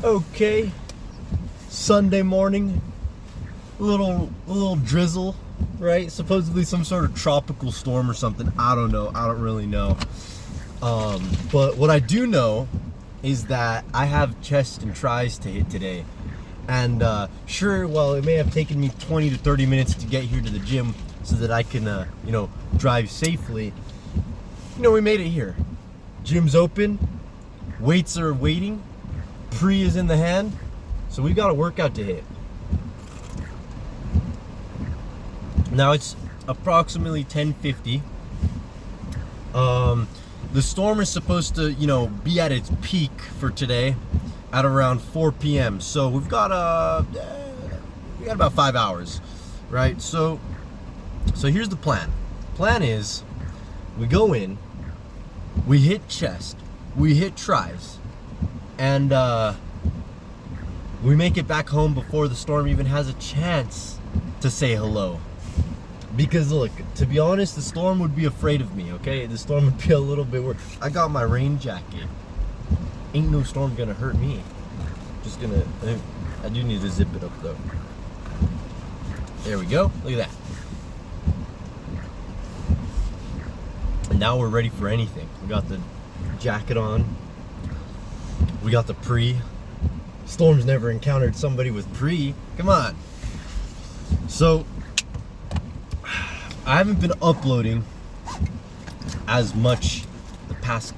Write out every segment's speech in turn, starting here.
Okay, Sunday morning, little drizzle, right? Supposedly some sort of tropical storm or something. I don't know. I don't really know. But what I do know is that I have chest and tries to hit today. And sure, well, it may have taken me 20 to 30 minutes to get here to the gym so that I can, drive safely. We made it here. Gym's open. Weights are waiting. Pre is in the hand. So we got a workout to hit. Now it's approximately 10:50. The storm is supposed to, be at its peak for today at around 4 p.m. So we got about 5 hours, right? So here's the plan. Plan is we go in, we hit chest, we hit tries, and we make it back home before the storm even has a chance to say hello. Because look, to be honest, the storm would be afraid of me, okay? The storm would be a little bit worried. I got my rain jacket. Ain't no storm gonna hurt me. I do need to zip it up though. There we go, look at that. And now we're ready for anything. We got the jacket on. We got the pre. Storm's never encountered somebody with pre. Come on. So, I haven't been uploading as much the past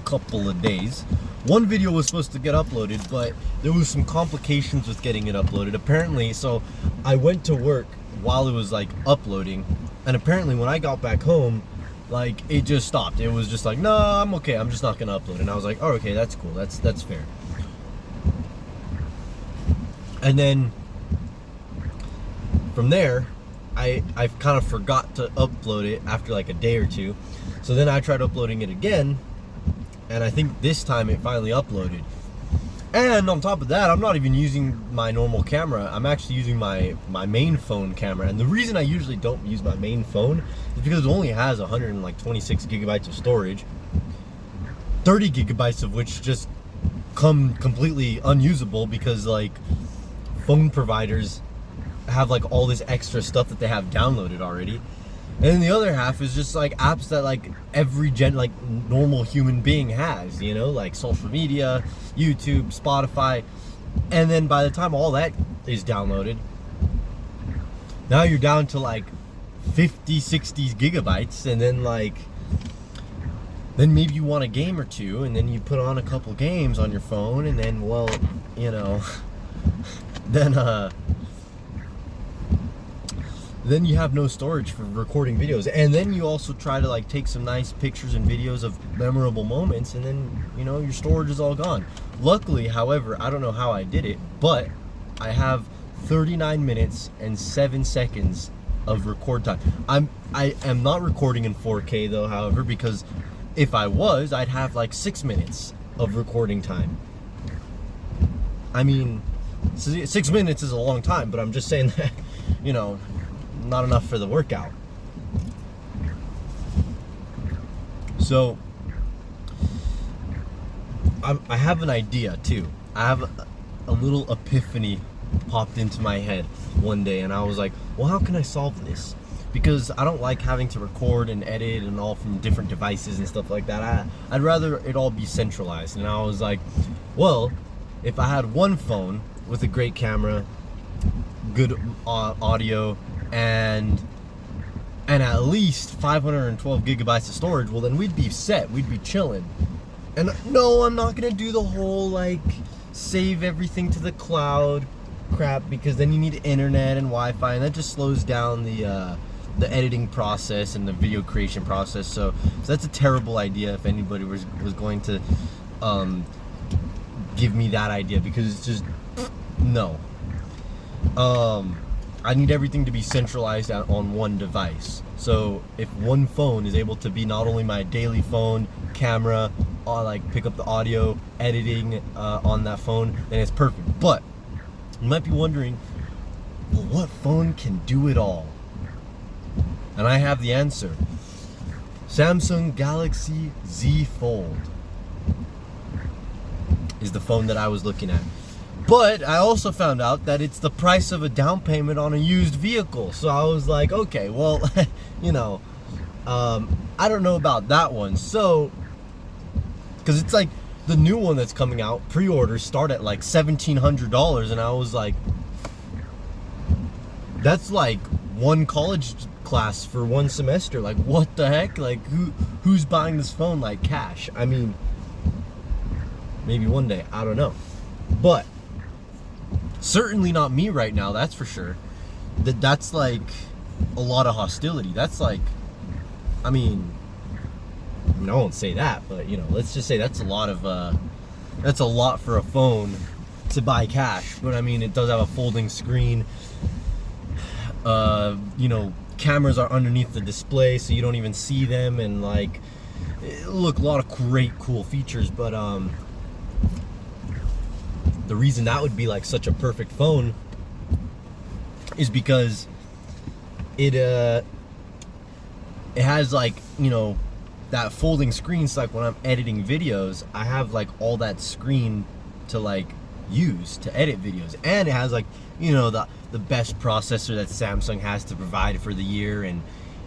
couple of days. One video was supposed to get uploaded, but there was some complications with getting it uploaded. Apparently, so I went to work while it was like uploading, and apparently when I got back home, like it just stopped. It was just like, no, I'm okay. I'm just not gonna upload. And I was like, oh, okay, that's cool. That's fair. And then from there, I kind of forgot to upload it after like a day or two. So then I tried uploading it again, and I think this time it finally uploaded. And on top of that, I'm not even using my normal camera. I'm actually using my main phone camera. And the reason I usually don't use my main phone is because it only has 126 gigabytes of storage, 30 gigabytes of which just come completely unusable because like phone providers have like all this extra stuff that they have downloaded already. And then the other half is just like apps that like every normal human being has, like social media, YouTube, Spotify. And then by the time all that is downloaded, now you're down to like 50, 60 gigabytes. And then then maybe you want a game or two, and then you put on a couple games on your phone, and then, well, then you have no storage for recording videos. And then you also try to like take some nice pictures and videos of memorable moments, and then your storage is all gone. Luckily, however, I don't know how I did it, but I have 39 minutes and 7 seconds of record time. I am not recording in 4K though, however, because if I was, I'd have like 6 minutes of recording time. I mean, 6 minutes is a long time, but I'm just saying that, not enough for the workout. So I have an idea too. I have a little epiphany popped into my head one day, and I was like, well, how can I solve this? Because I don't like having to record and edit and all from different devices and stuff like that. I'd rather it all be centralized. And I was like, well, if I had one phone with a great camera, good audio, and at least 512 gigabytes of storage, well then we'd be set, we'd be chilling. And no, I'm not gonna do the whole like save everything to the cloud crap, because then you need internet and Wi-Fi, and that just slows down the editing process and the video creation process. So that's a terrible idea if anybody was going to give me that idea, because it's just no. I need everything to be centralized on one device. So if one phone is able to be not only my daily phone, camera, like pick up the audio, editing on that phone, then it's perfect. But you might be wondering, well, what phone can do it all? And I have the answer. Samsung Galaxy Z Fold is the phone that I was looking at. But I also found out that it's the price of a down payment on a used vehicle. So I was like, okay, well, you know, I don't know about that one. So, because it's like the new one that's coming out, pre-orders start at like $1,700, and I was like, that's like one college class for one semester. Like, what the heck? Like, who's buying this phone like cash? I mean, maybe one day, I don't know, but certainly not me right now, that's for sure. That's like a lot of hostility. That's like, I mean, I won't say that, but you know, let's just say that's a lot for a phone to buy cash. But I mean, it does have a folding screen. You know, cameras are underneath the display, so you don't even see them, and like, look, a lot of great, cool features. But the reason that would be like such a perfect phone is because it has, like, you know, that folding screen. So like when I'm editing videos, I have like all that screen to like use to edit videos, and it has, like, you know, the best processor that Samsung has to provide for the year, and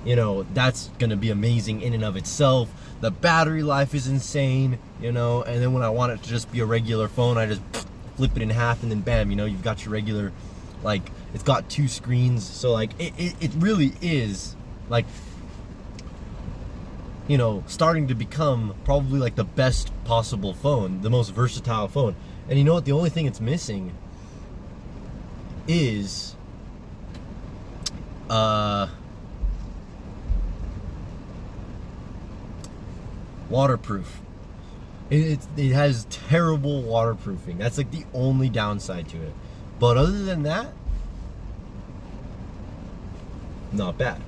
you know, that's gonna be amazing in and of itself. The battery life is insane, you know, and then when I want it to just be a regular phone, I just flip it in half, and then bam, you know, you've got your regular, like, it's got two screens. So like it really is like, you know, starting to become probably like the best possible phone, the most versatile phone. And you know what, the only thing it's missing is waterproof. It has terrible waterproofing. That's like the only downside to it. But other than that, not bad.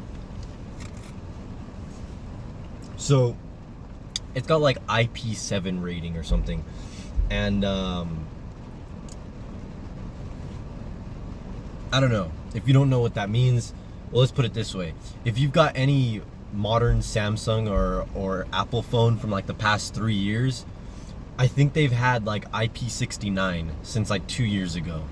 So it's got like IP7 rating or something. And I don't know. If you don't know what that means, well, let's put it this way. If you've got any modern Samsung or Apple phone from like the past 3 years, I think they've had like IP69 since like 2 years ago.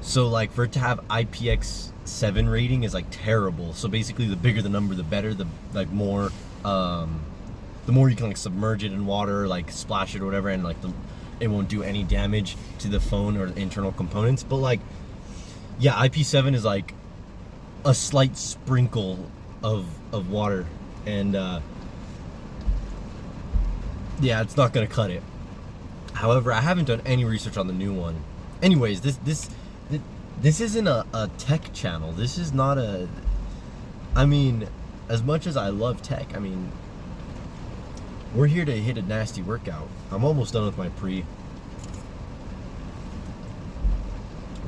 So like for it to have IPX7 rating is like terrible. So basically, the bigger the number, the better. The like more, the more you can like submerge it in water, like splash it or whatever, and like it won't do any damage to the phone or the internal components. But like, yeah, IP7 is like a slight sprinkle of water, and yeah, it's not gonna cut it. However, I haven't done any research on the new one. Anyways, this isn't a tech channel. This is not a, I mean, as much as I love tech, I mean, we're here to hit a nasty workout. I'm almost done with my pre.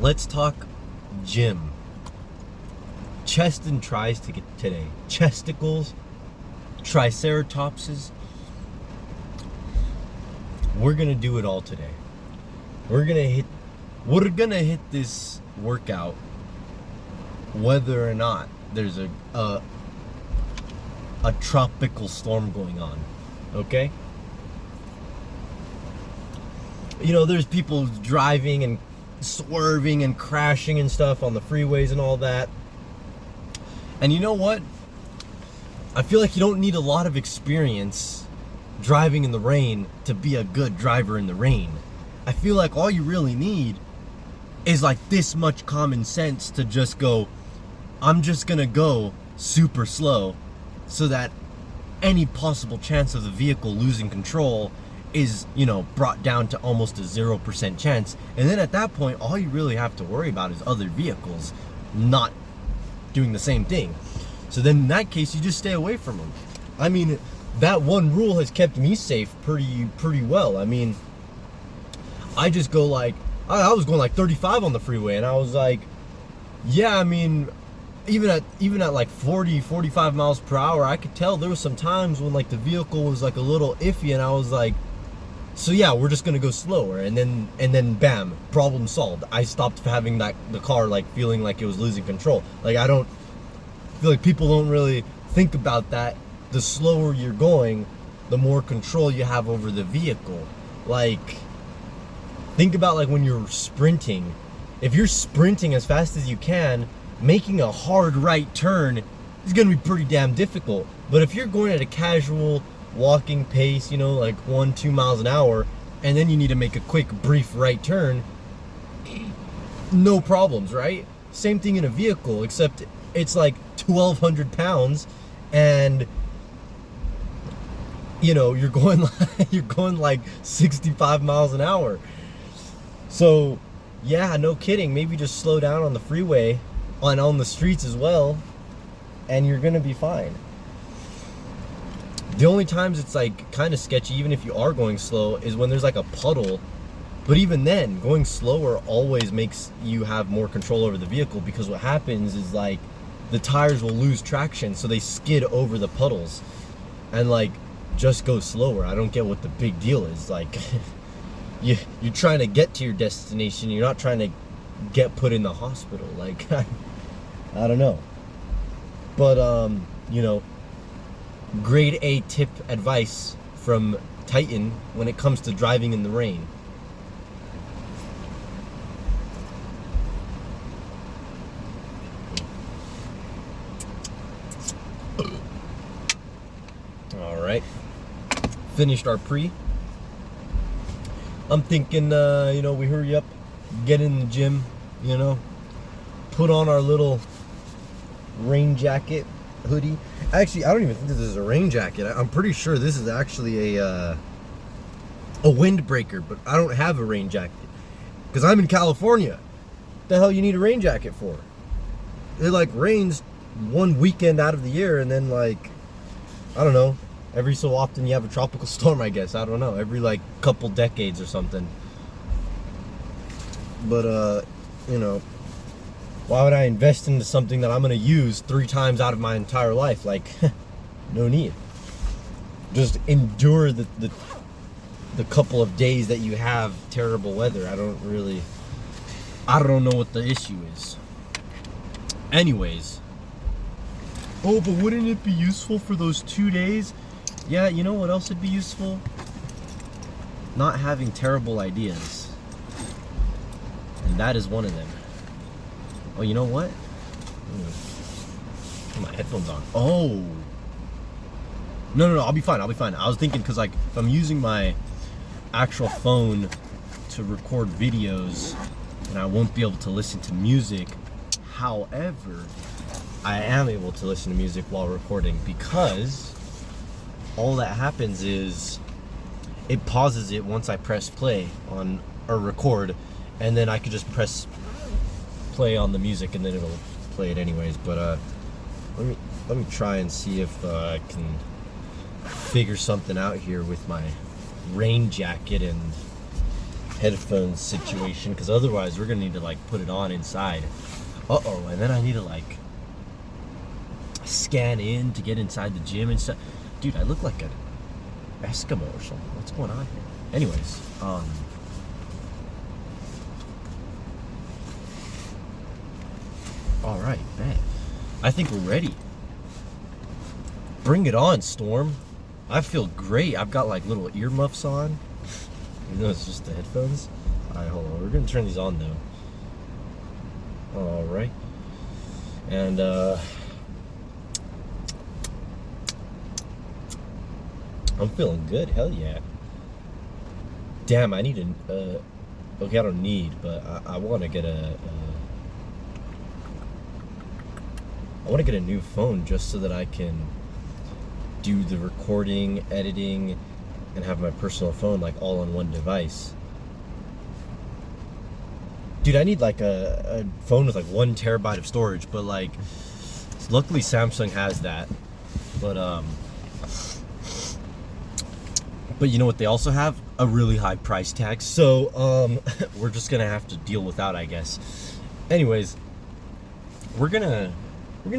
Let's talk gym. Chest and tries to get today. Chesticles, triceratopses. We're gonna do it all today. We're gonna hit this workout whether or not there's a tropical storm going on. Okay? You know, there's people driving and swerving and crashing and stuff on the freeways and all that. And you know what? I feel like you don't need a lot of experience driving in the rain to be a good driver in the rain. I feel like all you really need is like this much common sense to just go, I'm just gonna go super slow so that any possible chance of the vehicle losing control is, you know, brought down to almost a 0% chance. And then at that point, all you really have to worry about is other vehicles not doing the same thing. So then in that case, you just stay away from them. I mean, that one rule has kept me safe pretty well. I mean, I just go like, I was going like 35 on the freeway, and I was like, yeah, I mean, even at like 40, 45 miles per hour, I could tell there was some times when like the vehicle was like a little iffy, and I was like, so yeah, we're just gonna go slower, and then bam, problem solved. I stopped having the car like feeling like it was losing control. Like, I don't feel like people don't really think about that. The slower you're going, the more control you have over the vehicle. Like, think about like when you're sprinting. If you're sprinting as fast as you can, making a hard right turn is going to be pretty damn difficult. But if you're going at a casual walking pace, you know, like 1-2 miles an hour, and then you need to make a quick brief right turn, no problems, right? Same thing in a vehicle, except it's like 1,200 pounds, and you know, you're going like 65 miles an hour. So yeah, no kidding, maybe just slow down on the freeway and on the streets as well, and you're gonna be fine. The only times it's like kind of sketchy, even if you are going slow, is when there's like a puddle. But even then, going slower always makes you have more control over the vehicle, because what happens is like the tires will lose traction, so they skid over the puddles. And like, just go slower. I don't get what the big deal is. Like, you're trying to get to your destination. You're not trying to get put in the hospital. Like, I don't know. But you know, grade A tip advice from Titan when it comes to driving in the rain. All right, finished our pre. I'm thinking, you know, we hurry up, get in the gym, you know, put on our little rain jacket, hoodie. Actually, I don't even think this is a rain jacket. I'm pretty sure this is actually a windbreaker, but I don't have a rain jacket because I'm in California. What the hell you need a rain jacket for? It like rains one weekend out of the year, and then like, I don't know, every so often you have a tropical storm, I guess. I don't know, every like couple decades or something. But you know, why would I invest into something that I'm gonna use 3 times out of my entire life? Like, no need. Just endure the couple of days that you have terrible weather. I don't know what the issue is. Anyways. Oh, but wouldn't it be useful for those 2 days? Yeah, you know what else would be useful? Not having terrible ideas. And that is one of them. Oh, you know what? Put my headphones on. Oh. No, I'll be fine. I was thinking, because like, if I'm using my actual phone to record videos, and I won't be able to listen to music. However, I am able to listen to music while recording, because all that happens is it pauses it once I press play on or record, and then I could just press play on the music and then it'll play it anyways. But let me try and see if I can figure something out here with my rain jacket and headphones situation, because otherwise we're gonna need to like put it on inside. And then I need to like scan in to get inside the gym and stuff. Dude, I look like an Eskimo or something. What's going on here? Anyways, all right, man. I think we're ready. Bring it on, Storm. I feel great. I've got like little earmuffs on. Even though it's just the headphones. All right, hold on. We're gonna turn these on though. All right. And I'm feeling good. Hell yeah. Damn, I need a. Okay, I don't need, but I want to get I want to get a new phone just so that I can do the recording, editing, and have my personal phone like all on one device. Dude, I need like a phone with like 1 terabyte of storage, but like, luckily Samsung has that. But you know what they also have? A really high price tag. So we're just gonna have to deal with that, I guess. Anyways, we're gonna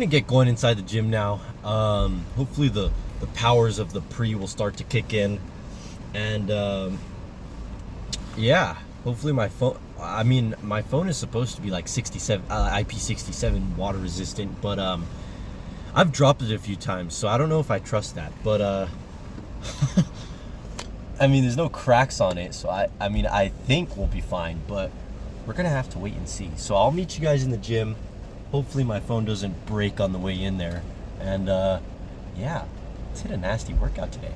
get going inside the gym now. Hopefully the powers of the pre will start to kick in, and yeah, hopefully my phone is supposed to be like 67 IP67 water resistant, but I've dropped it a few times, so I don't know if I trust that. But I mean, there's no cracks on it, so I mean, I think we'll be fine, but we're gonna have to wait and see. So I'll meet you guys in the gym. Hopefully my phone doesn't break on the way in there. And yeah, let's hit a nasty workout today.